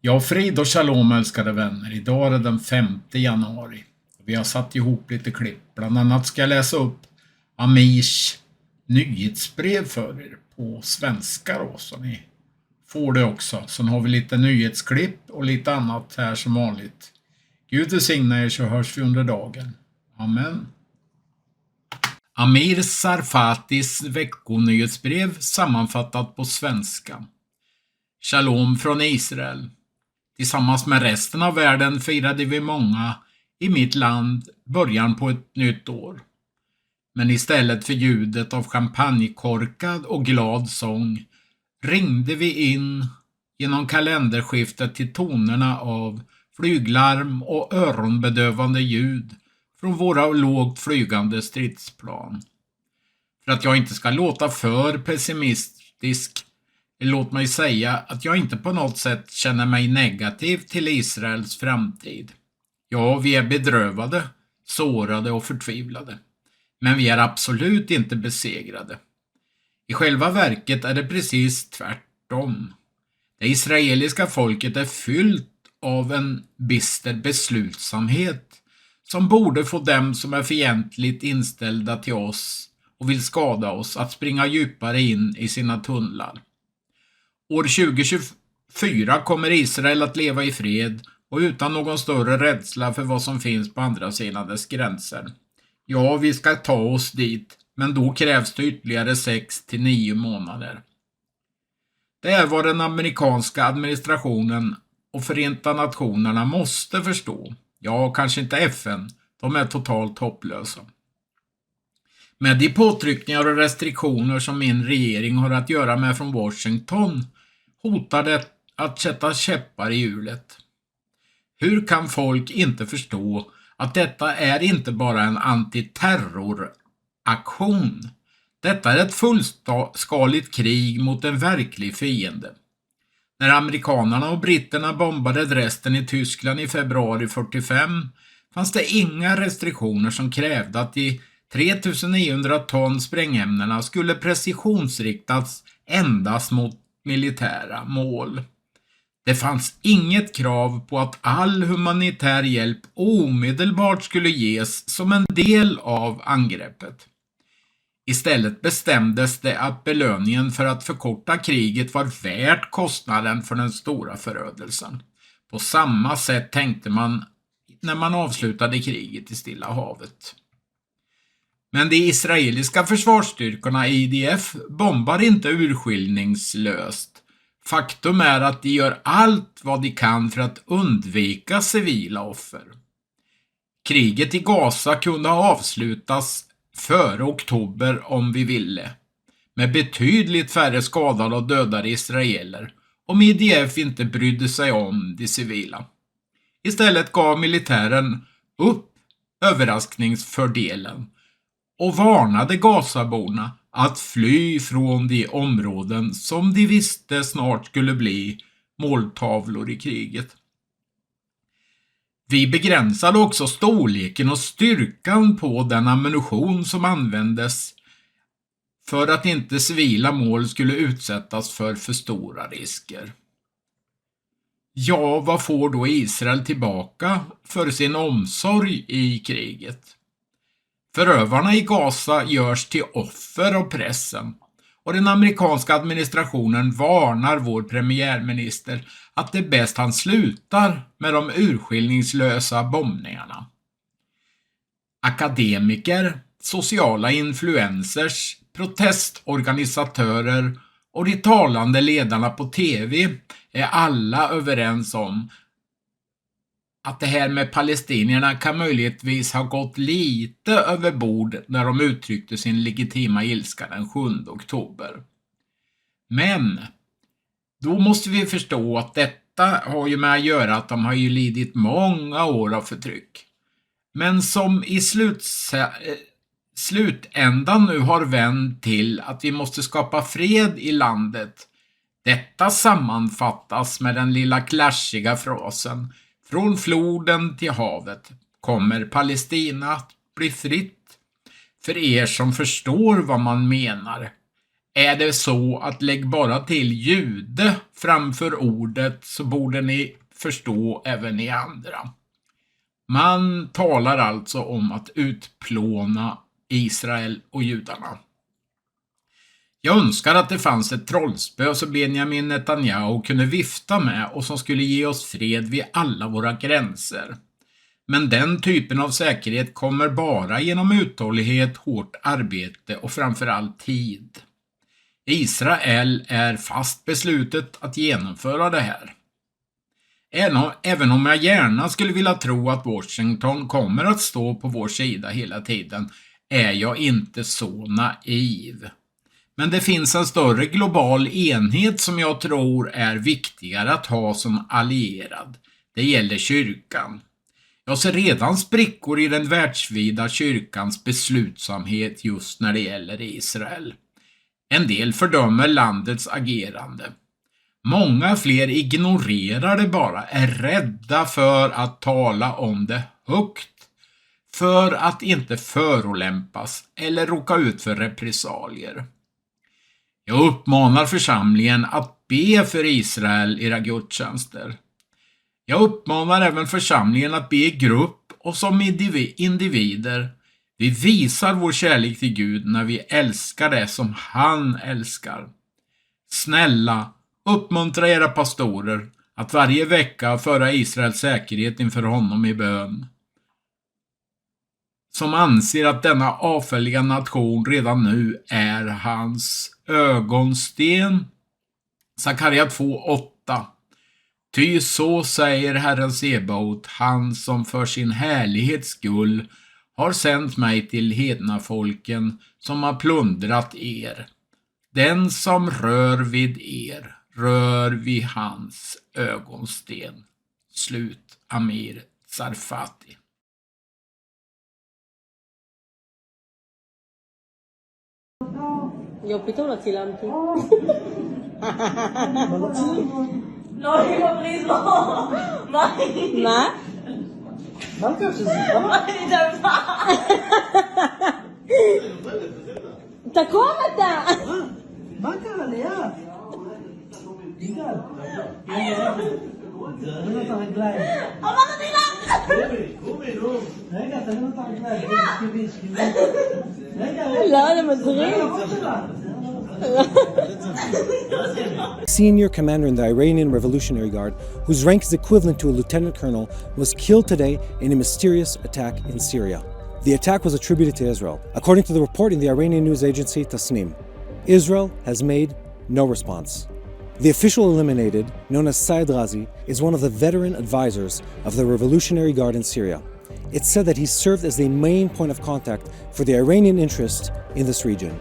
Ja, frid och shalom älskade vänner. Idag är det den 5 januari. Vi har satt ihop lite klipp. Bland annat ska jag läsa upp Amirs nyhetsbrev för er på svenska då, så ni får det också. Sen har vi lite nyhetsklipp och lite annat här som vanligt. Gud välsigna er, så hörs vi under dagen. Amen. Amir Sarfatis veckonyhetsbrev sammanfattat på svenska. Shalom från Israel. Tillsammans med resten av världen firade vi många i mitt land början på ett nytt år. Men istället för ljudet av champagnekorkad och glad sång ringde vi in genom kalenderskiftet till tonerna av flyglarm och öronbedövande ljud från våra lågt flygande stridsplan. För att jag inte ska låta för pessimistisk, låt mig säga att jag inte på något sätt känner mig negativ till Israels framtid. Ja, vi är bedrövade, sårade och förtvivlade. Men vi är absolut inte besegrade. I själva verket är det precis tvärtom. Det israeliska folket är fyllt av en bister beslutsamhet som borde få dem som är fientligt inställda till oss och vill skada oss att springa djupare in i sina tunnlar. År 2024 kommer Israel att leva i fred och utan någon större rädsla för vad som finns på andra sidan dess gränser. Ja, vi ska ta oss dit, men då krävs det ytterligare 6 till 9 månader. Det är vad den amerikanska administrationen och Förenta Nationerna måste förstå. Ja, kanske inte FN, de är totalt hopplösa. Med de påtryckningar och restriktioner som min regering har att göra med från Washington hotar det att sätta käppar i hjulet. Hur kan folk inte förstå att detta är inte bara en antiterroraktion? Detta är ett fullskaligt krig mot en verklig fiende. När amerikanerna och britterna bombade Dresden i Tyskland i februari 45 fanns det inga restriktioner som krävde att de 3900 ton sprängämnena skulle precisionsriktas endast mot militära mål. Det fanns inget krav på att all humanitär hjälp omedelbart skulle ges som en del av angreppet. Istället bestämdes det att belöningen för att förkorta kriget var värt kostnaden för den stora förödelsen. På samma sätt tänkte man när man avslutade kriget i Stilla havet. Men de israeliska försvarsstyrkorna IDF bombar inte urskillningslöst. Faktum är att de gör allt vad de kan för att undvika civila offer. Kriget i Gaza kunde ha avslutats före oktober om vi ville, med betydligt färre skadade och dödade israeler, om IDF inte brydde sig om de civila. Istället gav militären upp överraskningsfördelen och varnade Gazaborna att fly från de områden som de visste snart skulle bli måltavlor i kriget. Vi begränsade också storleken och styrkan på den ammunition som användes för att inte civila mål skulle utsättas för stora risker. Ja, vad får då Israel tillbaka för sin omsorg i kriget? Förövarna i Gaza görs till offer av pressen och den amerikanska administrationen varnar vår premiärminister att det är bäst han slutar med de urskillningslösa bombningarna. Akademiker, sociala influencers, protestorganisatörer och de talande ledarna på TV är alla överens om att det här med palestinierna kan möjligtvis ha gått lite över bord när de uttryckte sin legitima ilska den 7 oktober. Men då måste vi förstå att detta har ju med att göra att de har ju lidit många år av förtryck. Men som i slutändan nu har vänt till att vi måste skapa fred i landet. Detta sammanfattas med den lilla clashiga frasen: från floden till havet kommer Palestina att bli fritt. För er som förstår vad man menar. Är det så att lägg bara till jude framför ordet så borde ni förstå även ni andra. Man talar alltså om att utplåna Israel och judarna. Jag önskar att det fanns ett trollspö som Benjamin Netanyahu kunde vifta med och som skulle ge oss fred vid alla våra gränser. Men den typen av säkerhet kommer bara genom uthållighet, hårt arbete och framförallt tid. Israel är fast beslutet att genomföra det här. Även om jag gärna skulle vilja tro att Washington kommer att stå på vår sida hela tiden, är jag inte så naiv. Men det finns en större global enhet som jag tror är viktigare att ha som allierad. Det gäller kyrkan. Jag ser redan sprickor i den världsvida kyrkans beslutsamhet just när det gäller Israel. En del fördömer landets agerande. Många fler ignorerar det bara, är rädda för att tala om det högt. För att inte förolämpas eller råka ut för repressalier. Jag uppmanar församlingen att be för Israel i era gudstjänster. Jag uppmanar även församlingen att be i grupp och som individer. Vi visar vår kärlek till Gud när vi älskar det som han älskar. Snälla, uppmuntra era pastorer att varje vecka föra Israels säkerhet inför honom i bön. Som anser att denna avfälliga nation redan nu är hans ögonsten. Sakaria 2:8. Ty så säger Herren Sebaot, han som för sin härlighets skull har sänt mig till hednafolken som har plundrat er. Den som rör vid er, rör vid hans ögonsten. Slut Amir Sarfati. Yo pito na silam ki. לא, היא מפריז לו. מה היא? מה? מה לקח שזה? למה? אני דלפה. תקום אתה! מה קרה ליד? יגאל. תרים לו את הרגליים. אמרתי לך! רגע, תרים לו את הרגליים. שכיבי. רגע, לא, זה מזרים. Senior commander in the Iranian Revolutionary Guard, whose rank is equivalent to a lieutenant colonel, was killed today in a mysterious attack in Syria. The attack was attributed to Israel. According to the report in the Iranian news agency Tasnim, Israel has made no response. The official eliminated, known as Saeed Ghazi, is one of the veteran advisors of the Revolutionary Guard in Syria. It's said that he served as the main point of contact for the Iranian interest in this region.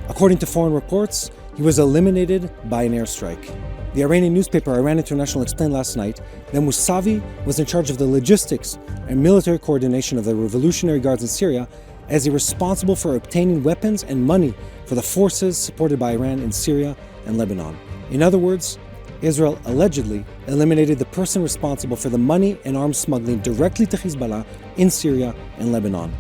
According to foreign reports, he was eliminated by an airstrike. The Iranian newspaper Iran International explained last night that Mousavi was in charge of the logistics and military coordination of the Revolutionary Guards in Syria, as he was responsible for obtaining weapons and money for the forces supported by Iran in Syria and Lebanon. In other words, Israel allegedly eliminated the person responsible for the money and arms smuggling directly to Hezbollah in Syria and Lebanon.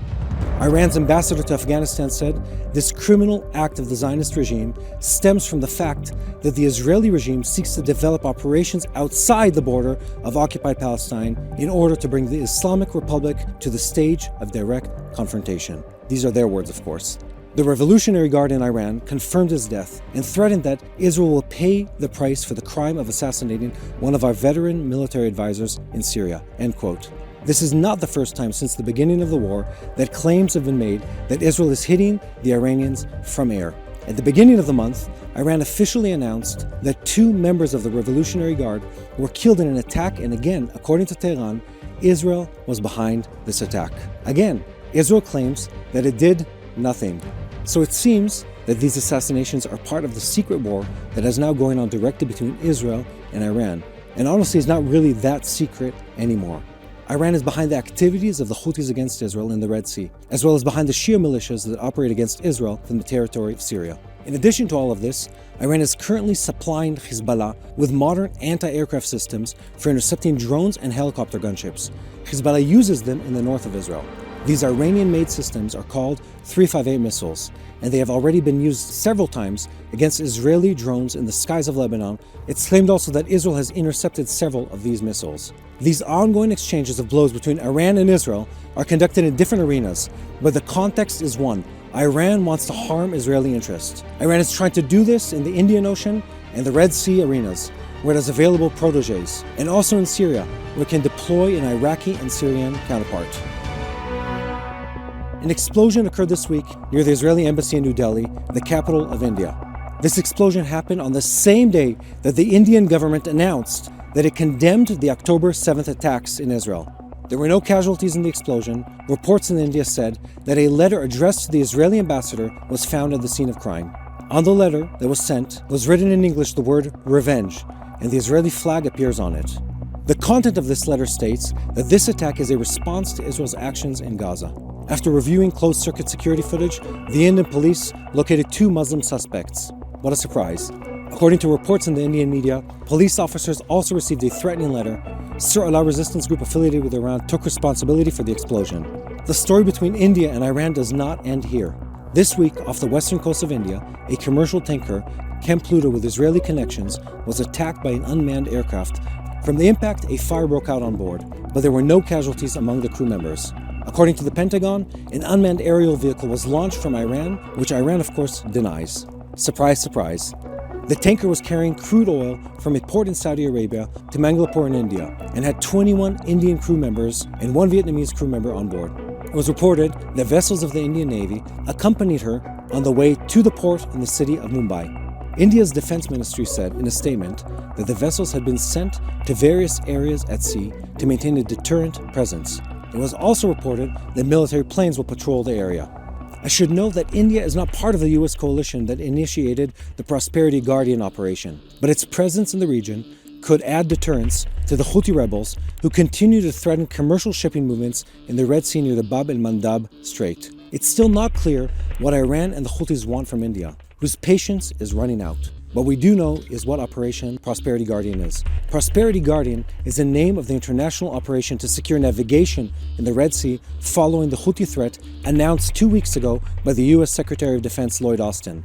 Iran's ambassador to Afghanistan said this criminal act of the Zionist regime stems from the fact that the Israeli regime seeks to develop operations outside the border of occupied Palestine in order to bring the Islamic Republic to the stage of direct confrontation. These are their words, of course. The Revolutionary Guard in Iran confirmed his death and threatened that Israel will pay the price for the crime of assassinating one of our veteran military advisors in Syria, end quote. This is not the first time since the beginning of the war that claims have been made that Israel is hitting the Iranians from air. At the beginning of the month, Iran officially announced that 2 members of the Revolutionary Guard were killed in an attack, and again, according to Tehran, Israel was behind this attack. Again, Israel claims that it did nothing. So it seems that these assassinations are part of the secret war that is now going on directly between Israel and Iran. And honestly, it's not really that secret anymore. Iran is behind the activities of the Houthis against Israel in the Red Sea, as well as behind the Shia militias that operate against Israel from the territory of Syria. In addition to all of this, Iran is currently supplying Hezbollah with modern anti-aircraft systems for intercepting drones and helicopter gunships. Hezbollah uses them in the north of Israel. These Iranian-made systems are called 358 missiles, and they have already been used several times against Israeli drones in the skies of Lebanon. It's claimed also that Israel has intercepted several of these missiles. These ongoing exchanges of blows between Iran and Israel are conducted in different arenas, but the context is one. Iran wants to harm Israeli interests. Iran is trying to do this in the Indian Ocean and the Red Sea arenas, where it has available protégés, and also in Syria, where it can deploy an Iraqi and Syrian counterpart. An explosion occurred this week near the Israeli embassy in New Delhi, the capital of India. This explosion happened on the same day that the Indian government announced that it condemned the October 7th attacks in Israel. There were no casualties in the explosion. Reports in India said that a letter addressed to the Israeli ambassador was found at the scene of crime. On the letter that was sent was written in English the word revenge, and the Israeli flag appears on it. The content of this letter states that this attack is a response to Israel's actions in Gaza. After reviewing closed-circuit security footage, the Indian police located 2 Muslim suspects. What a surprise. According to reports in the Indian media, police officers also received a threatening letter. Sir Allah resistance group affiliated with Iran took responsibility for the explosion. The story between India and Iran does not end here. This week, off the western coast of India, a commercial tanker, Kl Pluto with Israeli connections, was attacked by an unmanned aircraft. From the impact, a fire broke out on board, but there were no casualties among the crew members. According to the Pentagon, an unmanned aerial vehicle was launched from Iran, which Iran, of course, denies. Surprise, surprise. The tanker was carrying crude oil from a port in Saudi Arabia to Mangalore in India and had 21 Indian crew members and 1 Vietnamese crew member on board. It was reported that vessels of the Indian Navy accompanied her on the way to the port in the city of Mumbai. India's defense ministry said in a statement that the vessels had been sent to various areas at sea to maintain a deterrent presence. It was also reported that military planes will patrol the area. I should note that India is not part of the US coalition that initiated the Prosperity Guardian operation, but its presence in the region could add deterrence to the Houthi rebels who continue to threaten commercial shipping movements in the Red Sea near the Bab el-Mandab Strait. It's still not clear what Iran and the Houthis want from India, whose patience is running out. What we do know is what Operation Prosperity Guardian is. Prosperity Guardian is the name of the international operation to secure navigation in the Red Sea following the Houthi threat announced 2 weeks ago by the US Secretary of Defense Lloyd Austin.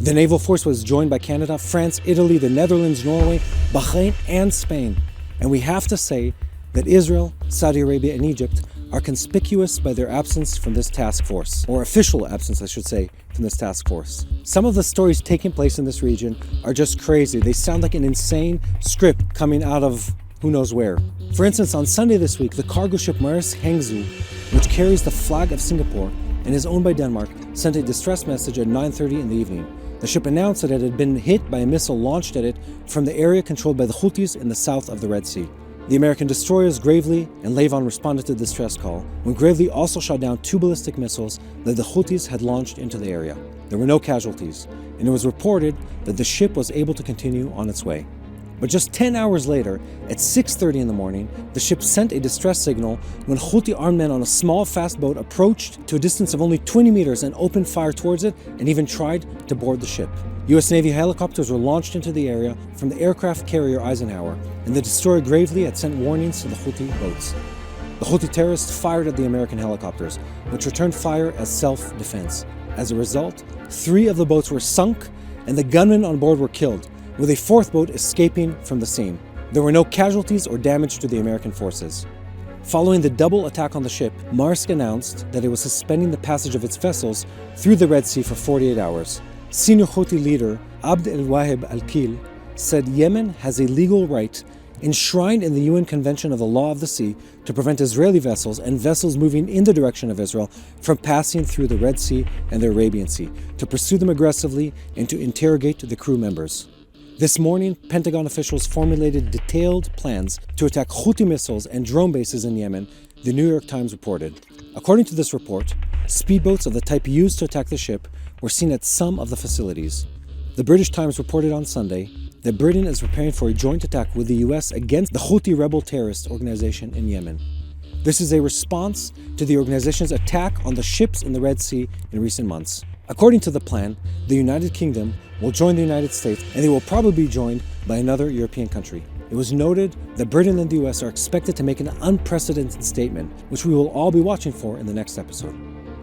The naval force was joined by Canada, France, Italy, the Netherlands, Norway, Bahrain, and Spain. And we have to say that Israel, Saudi Arabia, and Egypt are conspicuous by their absence from this task force, or official absence, I should say, from this task force. Some of the stories taking place in this region are just crazy. They sound like an insane script coming out of who knows where. For instance, on Sunday this week, the cargo ship Maersk Hangzhou, which carries the flag of Singapore and is owned by Denmark, sent a distress message at 9:30 in the evening. The ship announced that it had been hit by a missile launched at it from the area controlled by the Houthis in the south of the Red Sea. The American destroyers Gravely and Levon responded to the distress call, when Gravely also shot down 2 ballistic missiles that the Houthis had launched into the area. There were no casualties, and it was reported that the ship was able to continue on its way. But just 10 hours later, at 6:30 in the morning, the ship sent a distress signal when Houthi armed men on a small fast boat approached to a distance of only 20 meters and opened fire towards it and even tried to board the ship. US Navy helicopters were launched into the area from the aircraft carrier Eisenhower, and the destroyer Gravely had sent warnings to the Houthi boats. The Houthi terrorists fired at the American helicopters, which returned fire as self-defense. As a result, 3 of the boats were sunk and the gunmen on board were killed, with a 4th boat escaping from the scene. There were no casualties or damage to the American forces. Following the double attack on the ship, Maersk announced that it was suspending the passage of its vessels through the Red Sea for 48 hours. Senior Houthi leader Abd el-Waheb al-Kil said Yemen has a legal right enshrined in the UN Convention of the Law of the Sea to prevent Israeli vessels and vessels moving in the direction of Israel from passing through the Red Sea and the Arabian Sea, to pursue them aggressively and to interrogate the crew members. This morning, Pentagon officials formulated detailed plans to attack Houthi missiles and drone bases in Yemen, the New York Times reported. According to this report, speedboats of the type used to attack the ship were seen at some of the facilities. The British Times reported on Sunday that Britain is preparing for a joint attack with the US against the Houthi rebel terrorist organization in Yemen. This is a response to the organization's attack on the ships in the Red Sea in recent months. According to the plan, the United Kingdom will join the United States, and they will probably be joined by another European country. It was noted that Britain and the US are expected to make an unprecedented statement, which we will all be watching for in the next episode.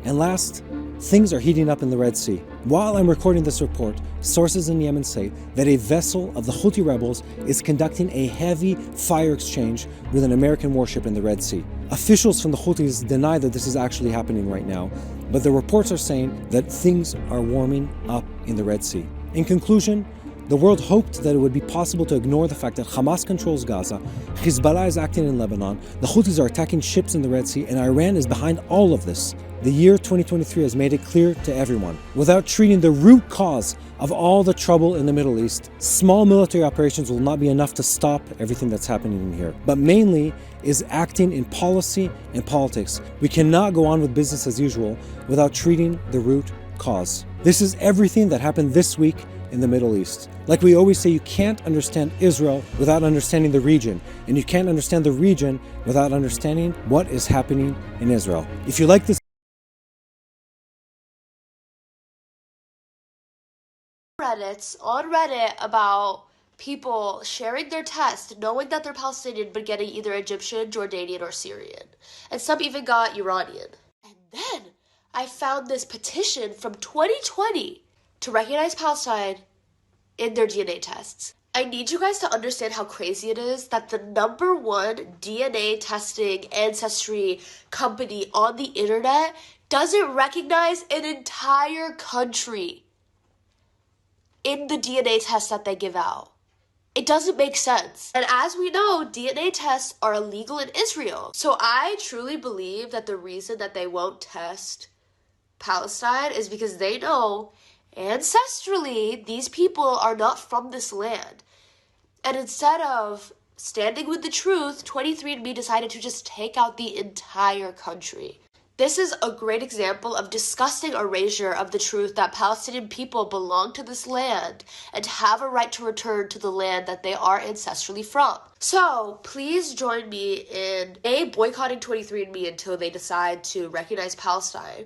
And last, things are heating up in the Red Sea. While I'm recording this report, sources in Yemen say that a vessel of the Houthi rebels is conducting a heavy fire exchange with an American warship in the Red Sea. Officials from the Houthis deny that this is actually happening right now, but the reports are saying that things are warming up in the Red Sea. In conclusion, the world hoped that it would be possible to ignore the fact that Hamas controls Gaza, Hezbollah is acting in Lebanon, the Houthis are attacking ships in the Red Sea, and Iran is behind all of this. The year 2023 has made it clear to everyone. Without treating the root cause of all the trouble in the Middle East, small military operations will not be enough to stop everything that's happening in here. But mainly is acting in policy and politics. We cannot go on with business as usual without treating the root cause. This is everything that happened this week in the Middle East. Like we always say, you can't understand Israel without understanding the region, and you can't understand the region without understanding what is happening in Israel. If you like this on Reddit about people sharing their test, knowing that they're Palestinian, but getting either Egyptian, Jordanian, or Syrian. And some even got Iranian. And then I found this petition from 2020 to recognize Palestine in their DNA tests. I need you guys to understand how crazy it is that the #1 DNA testing ancestry company on the internet doesn't recognize an entire country in the DNA tests that they give out. It doesn't make sense. And as we know, DNA tests are illegal in Israel. So I truly believe that the reason that they won't test Palestine is because they know ancestrally these people are not from this land. And instead of standing with the truth, 23andMe decided to just take out the entire country. This is a great example of disgusting erasure of the truth that Palestinian people belong to this land and have a right to return to the land that they are ancestrally from. So please join me in A, boycotting 23andMe until they decide to recognize Palestine,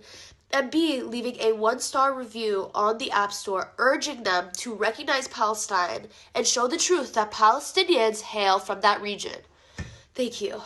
and B, leaving a 1-star review on the App Store urging them to recognize Palestine and show the truth that Palestinians hail from that region. Thank you.